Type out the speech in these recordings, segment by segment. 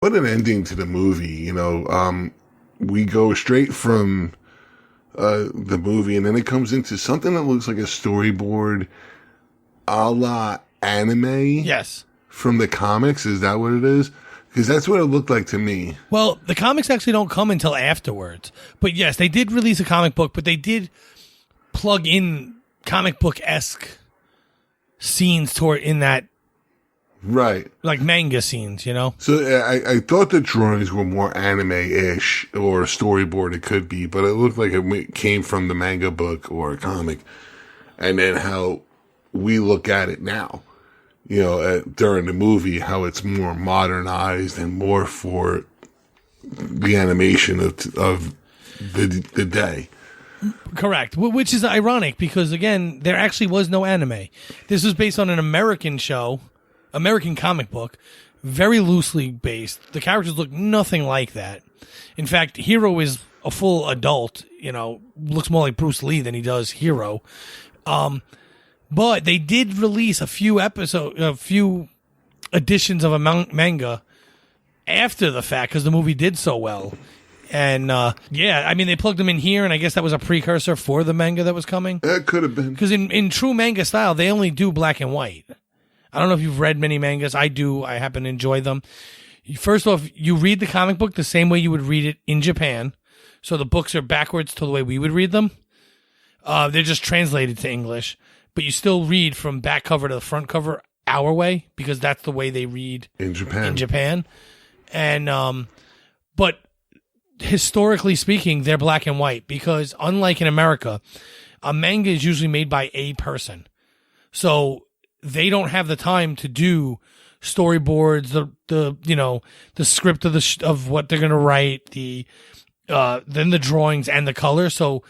What an ending to the movie, we go straight from the movie, and then it comes into something that looks like a storyboard a la anime. Yes. From the comics. Is that what it is? Because that's what it looked like to me. Well, the comics actually don't come until afterwards. But yes, they did release a comic book, but they did plug in comic book-esque scenes toward in that. Right. Like manga scenes, So I thought the drawings were more anime-ish or storyboard it could be, but it looked like it came from the manga book or a comic. And then how we look at it now, during the movie, how it's more modernized and more for the animation of the day. Correct. Which is ironic because, again, there actually was no anime. This was based on an American comic book, very loosely based. The characters look nothing like that. In fact, Hero is a full adult, looks more like Bruce Lee than he does Hero. But they did release a few editions of a manga after the fact because the movie did so well. And, they plugged them in here, and I guess that was a precursor for the manga that was coming. That could have been. Because in true manga style, they only do black and white. I don't know if you've read many mangas. I do. I happen to enjoy them. First off, you read the comic book the same way you would read it in Japan. So the books are backwards to the way we would read them. They're just translated to English. But you still read from back cover to the front cover our way because that's the way they read in Japan. And but historically speaking, they're black and white because unlike in America, a manga is usually made by a person. So they don't have the time to do storyboards, the script of what they're going to write, then the drawings and the color. So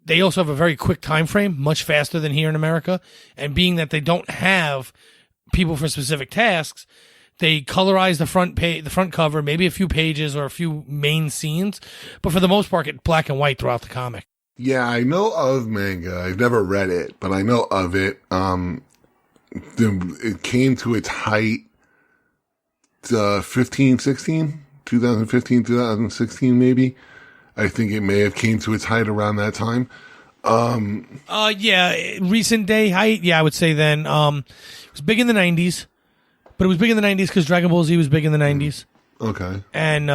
they also have a very quick time frame, much faster than here in America. And being that they don't have people for specific tasks, they colorize the front cover, maybe a few pages or a few main scenes. But for the most part, it's black and white throughout the comic. Yeah, I know of manga. I've never read it, but I know of it. It came to its height 2015, 2016 maybe. I think it may have came to its height around that time. Recent day height. Yeah, I would say then. It was big in the 90s, but it was big in the 90s because Dragon Ball Z was big in the 90s. Okay. And,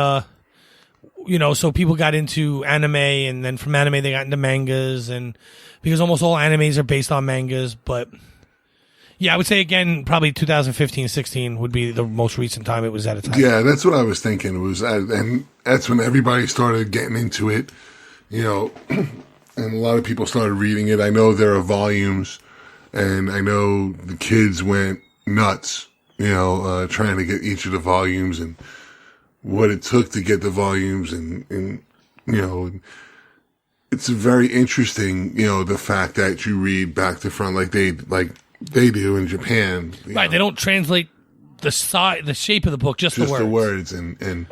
so people got into anime, and then from anime they got into mangas, and because almost all animes are based on mangas, but yeah, I would say again, probably 2015, 16 would be the most recent time it was at a time. Yeah, that's what I was thinking. It was, and that's when everybody started getting into it, and a lot of people started reading it. I know there are volumes, and I know the kids went nuts, trying to get each of the volumes and what it took to get the volumes, and it's very interesting, the fact that you read back to front like they do in Japan. Right, they don't translate the shape of the book, just the words. And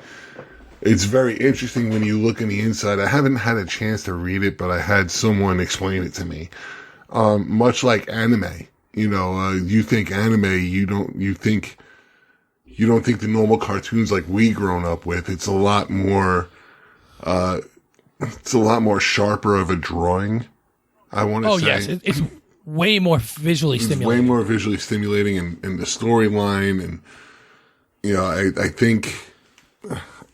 it's very interesting when you look in the inside. I haven't had a chance to read it, but I had someone explain it to me. Much like anime, you think anime, you don't think the normal cartoons like we grown up with. It's a lot more sharper of a drawing, I want to say. Oh yes, it's way more visually stimulating. Way more visually stimulating, and the storyline, and I think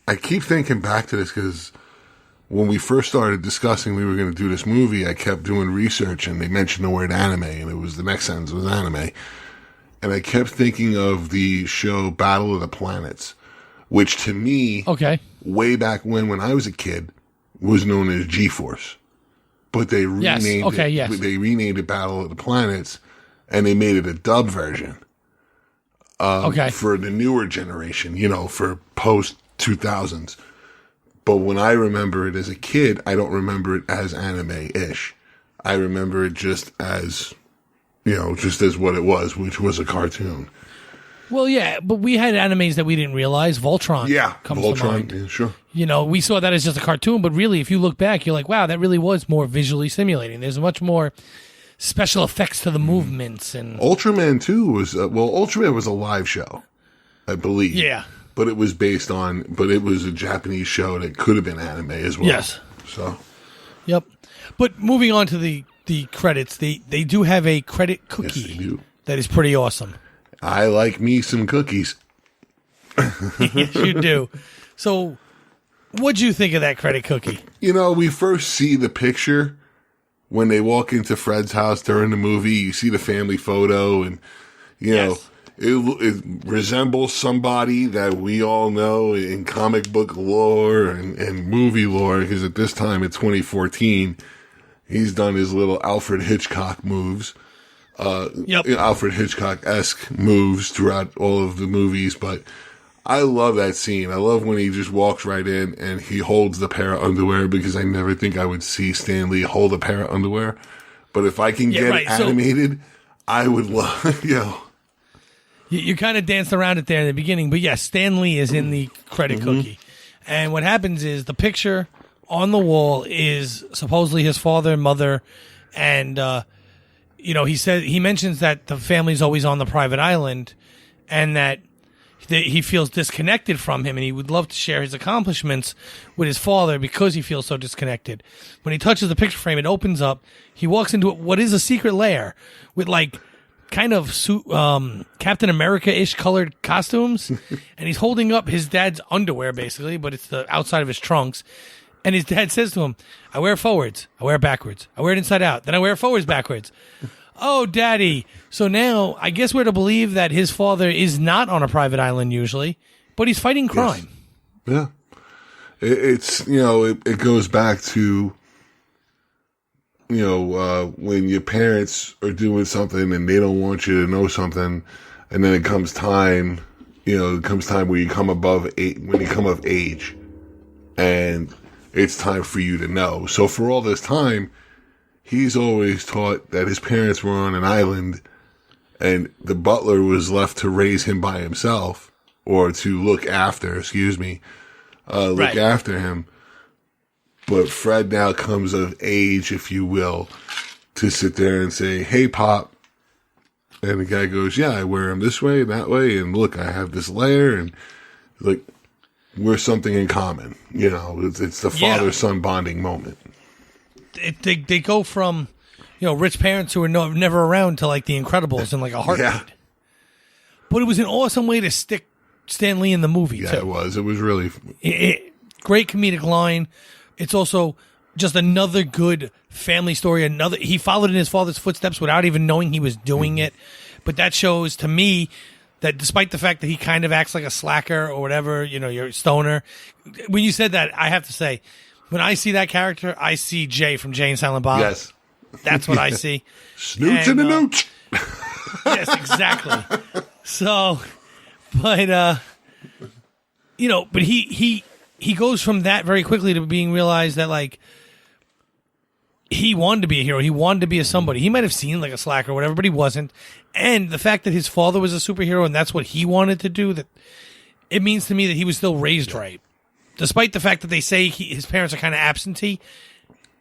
I keep thinking back to this because when we first started discussing we were going to do this movie, I kept doing research, and they mentioned the word anime, and it was the next sentence was anime, and I kept thinking of the show Battle of the Planets, which to me, way back when I was a kid, was known as G-Force. But they renamed it. They renamed it Battle of the Planets, and they made it a dub version. For the newer generation, for post 2000s. But when I remember it as a kid, I don't remember it as anime-ish. I remember it just as, just as what it was, which was a cartoon. Well, yeah, but we had animes that we didn't realize. Voltron comes to mind. Yeah, sure. We saw that as just a cartoon, but really, if you look back, you're like, wow, that really was more visually stimulating. There's much more special effects to the movements. And Ultraman 2 was, Ultraman was a live show, I believe. Yeah. but it was a Japanese show that could have been anime as well. Yes. So. Yep. But moving on to the credits, they do have a credit cookie Yes, they do. that is pretty awesome. I like me some cookies. Yes, you do. So, what'd you think of that credit cookie? You know, we first see the picture when they walk into Fred's house during the movie. You see the family photo, and you know it resembles somebody that we all know in comic book lore and movie lore. Because at this time in 2014, he's done his little Alfred Hitchcock moves. Alfred Hitchcock-esque moves throughout all of the movies, but I love that scene. I love when he just walks right in and he holds the pair of underwear, because I never think I would see Stan Lee hold a pair of underwear. But if I can get it animated, I would love, You kind of danced around it there in the beginning, but yes, Stan Lee is in the credit cookie. And what happens is the picture on the wall is supposedly his father and mother, and he mentions that the family's always on the private island, and that he feels disconnected from him, and he would love to share his accomplishments with his father because he feels so disconnected. When he touches the picture frame, it opens up. He walks into what is a secret lair with like kind of Captain America-ish colored costumes, and he's holding up his dad's underwear basically, but it's the outside of his trunks. And his dad says to him, I wear forwards, I wear backwards, I wear it inside out, then I wear forwards backwards. Oh, Daddy. So now I guess we're to believe that his father is not on a private island usually, but he's fighting crime. Yes. Yeah. It goes back to, when your parents are doing something and they don't want you to know something, and then it comes time where you come when you come of age, and it's time for you to know. So for all this time, he's always taught that his parents were on an island and the butler was left to raise him by himself, or to look after him. But Fred now comes of age, if you will, to sit there and say, hey, Pop. And the guy goes, yeah, I wear him this way and that way. And look, I have this layer. And like, we're something in common. It's the father-son bonding moment. They go from, rich parents who are never around to like the Incredibles in like a heartbeat. Yeah. But it was an awesome way to stick Stan Lee in the movie, too. Yeah, it was. It was really... great comedic line. It's also just another good family story. He followed in his father's footsteps without even knowing he was doing it. But that shows to me that despite the fact that he kind of acts like a slacker or whatever, you're a stoner. When you said that, I have to say, when I see that character, I see Jay from Jay and Silent Bob. Yes. That's what I see. Snooch and a nooch. Yes, exactly. So, but, but he goes from that very quickly to being realized that, like, he wanted to be a hero. He wanted to be a somebody. He might have seemed like a slacker or whatever, but he wasn't. And the fact that his father was a superhero and that's what he wanted to do, that it means to me that he was still raised right. Despite the fact that they say his parents are kind of absentee,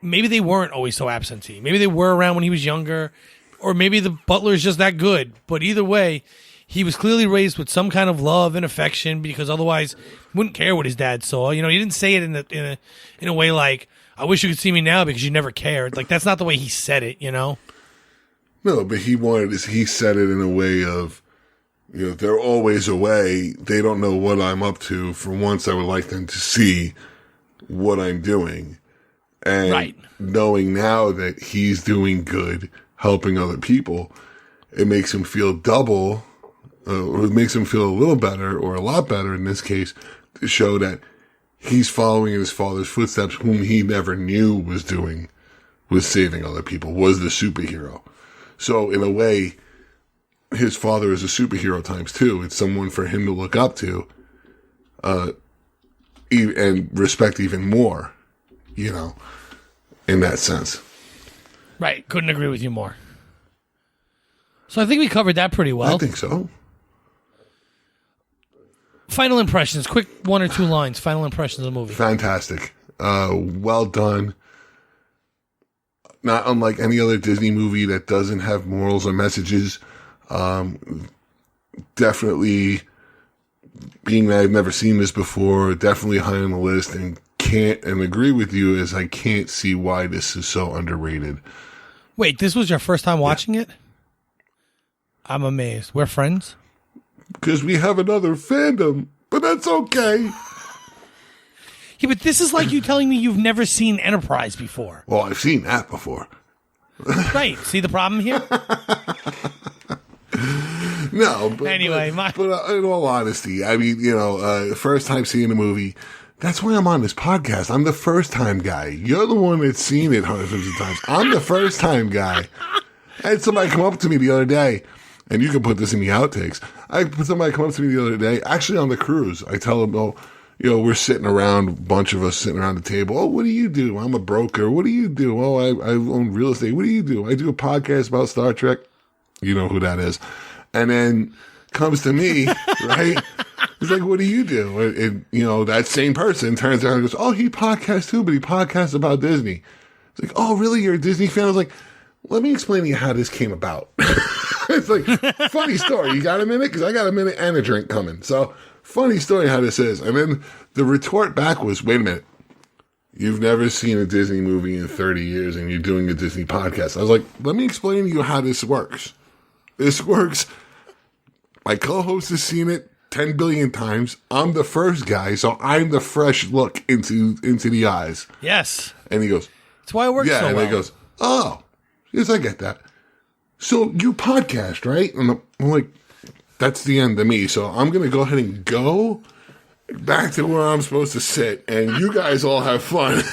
maybe they weren't always so absentee. Maybe they were around when he was younger, or maybe the butler is just that good. But either way, he was clearly raised with some kind of love and affection, because otherwise he wouldn't care what his dad saw. He didn't say it in a way like, I wish you could see me now because you never cared. Like, that's not the way he said it, No, but he said it in a way of, they're always away. They don't know what I'm up to. For once, I would like them to see what I'm doing. And knowing now that he's doing good, helping other people, it makes him feel double, or it makes him feel a little better, or a lot better in this case, to show that he's following in his father's footsteps, whom he never knew was saving other people, was the superhero. So in a way, his father is a superhero times two. It's someone for him to look up to, and respect even more, in that sense. Right. Couldn't agree with you more. So I think we covered that pretty well. I think so. Final impressions. Quick 1 or 2 lines. Final impressions of the movie. Fantastic. Well done. Not unlike any other Disney movie that doesn't have morals or messages. Definitely being that I've never seen this before, definitely high on the list, and can't and agree with you as I can't see why this is so underrated. Wait, this was your first time watching it? I'm amazed. We're friends? Because we have another fandom, but that's okay. Yeah, but this is like you telling me you've never seen Enterprise before. Well, I've seen that before. Right. See the problem here? No, but anyway, in all honesty, I mean, first time seeing the movie. That's why I'm on this podcast. I'm the first time guy. You're the one that's seen it hundreds of times. I'm the first time guy. I had somebody come up to me the other day, and you can put this in the outtakes. Somebody come up to me the other day, actually on the cruise. I tell them, we're sitting around, a bunch of us sitting around the table. Oh, what do you do? I'm a broker. What do you do? Oh, I own real estate. What do you do? I do a podcast about Star Trek. You know who that is. And then comes to me, right? He's like, what do you do? And that same person turns around and goes, oh, he podcasts too, but he podcasts about Disney. It's like, oh, really? You're a Disney fan? I was like, let me explain to you how this came about. It's like, funny story. You got a minute? Because I got a minute and a drink coming. So, funny story how this is. And then the retort back was, wait a minute. You've never seen a Disney movie in 30 years and you're doing a Disney podcast. I was like, let me explain to you how this works. This works. My co-host has seen it 10 billion times. I'm the first guy, so I'm the fresh look into the eyes. Yes. And he goes, that's why it works so well. Yeah, and he goes, oh, yes, I get that. So you podcast, right? And I'm like, that's the end of me. So I'm going to go ahead and go back to where I'm supposed to sit, and you guys all have fun.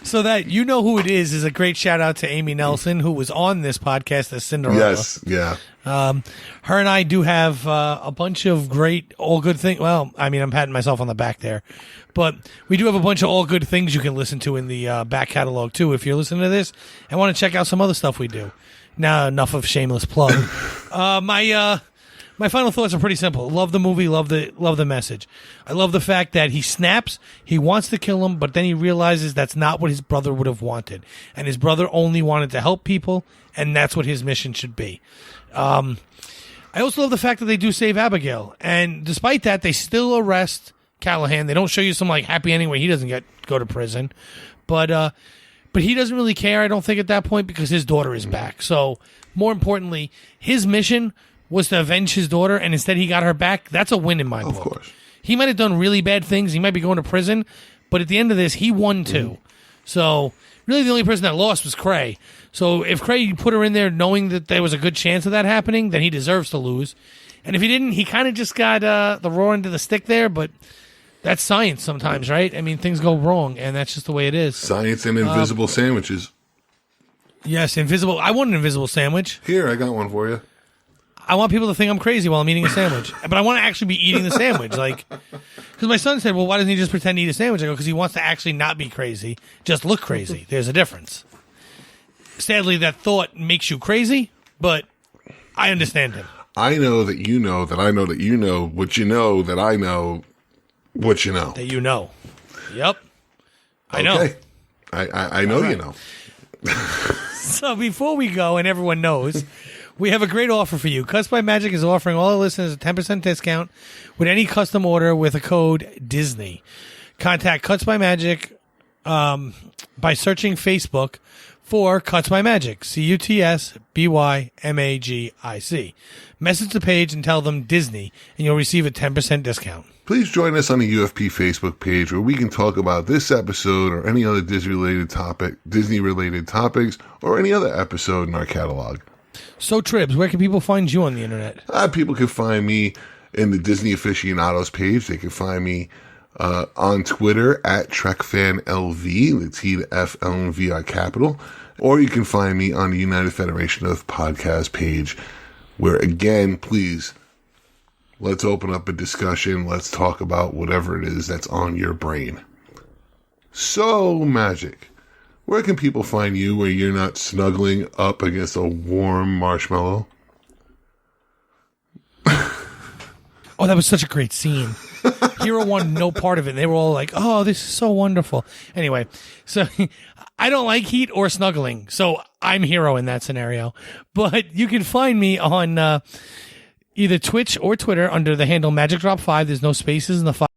So that you know who it is a great shout out to Amy Nelson, who was on this podcast as Cinderella. Yes, yeah. Her and I do have a bunch of great, all good things. Well, I mean, I'm patting myself on the back there. But we do have a bunch of all good things you can listen to in the back catalog, too, if you're listening to this and want to check out some other stuff we do. Now, enough of shameless plug. My final thoughts are pretty simple. Love the movie, love the message. I love the fact that he snaps, he wants to kill him, but then he realizes that's not what his brother would have wanted. And his brother only wanted to help people, and that's what his mission should be. I also love the fact that they do save Abigail. And despite that, they still arrest Callahan. They don't show you some happy ending where he doesn't go to prison. But he doesn't really care, I don't think, at that point, because his daughter is back. So, more importantly, his mission was to avenge his daughter, and instead he got her back. That's a win in my book. Of course. He might have done really bad things. He might be going to prison, but at the end of this, he won too. So, really the only person that lost was Cray. So, if Cray put her in there knowing that there was a good chance of that happening, then he deserves to lose. And if he didn't, he kind of just got the raw end of the stick there, but that's science sometimes, right? I mean, things go wrong, and that's just the way it is. Science and invisible sandwiches. Yes, invisible. I want an invisible sandwich. Here, I got one for you. I want people to think I'm crazy while I'm eating a sandwich. But I want to actually be eating the sandwich. Because my son said, well, why doesn't he just pretend to eat a sandwich? I go, because he wants to actually not be crazy, just look crazy. There's a difference. Sadly, that thought makes you crazy, but I understand him. I know that you know that I know that you know what you know that I know what you know. That you know. Yep. I know. Okay. I know right. You know. So before we go, and everyone knows, we have a great offer for you. Cuts by Magic is offering all our listeners a 10% discount with any custom order with a code Disney. Contact Cuts by Magic by searching Facebook for Cuts by Magic, CUTSBYMAGIC. Message the page and tell them Disney, and you'll receive a 10% discount. Please join us on the UFP Facebook page where we can talk about this episode or any other Disney-related topics, or any other episode in our catalog. So, Tribs, where can people find you on the internet? People can find me in the Disney Aficionados page. They can find me on Twitter at TrekFanLV. The T, the F, L, and V are capital. Or you can find me on the United Federation of Podcast page, where, again, please, let's open up a discussion. Let's talk about whatever it is that's on your brain. So, Magic, where can people find you where you're not snuggling up against a warm marshmallow? Oh, that was such a great scene. Hero wanted no part of it. They were all like, oh, this is so wonderful. Anyway, so I don't like heat or snuggling, so I'm Hero in that scenario. But you can find me on either Twitch or Twitter under the handle Magic Drop 5. There's no spaces in the 5.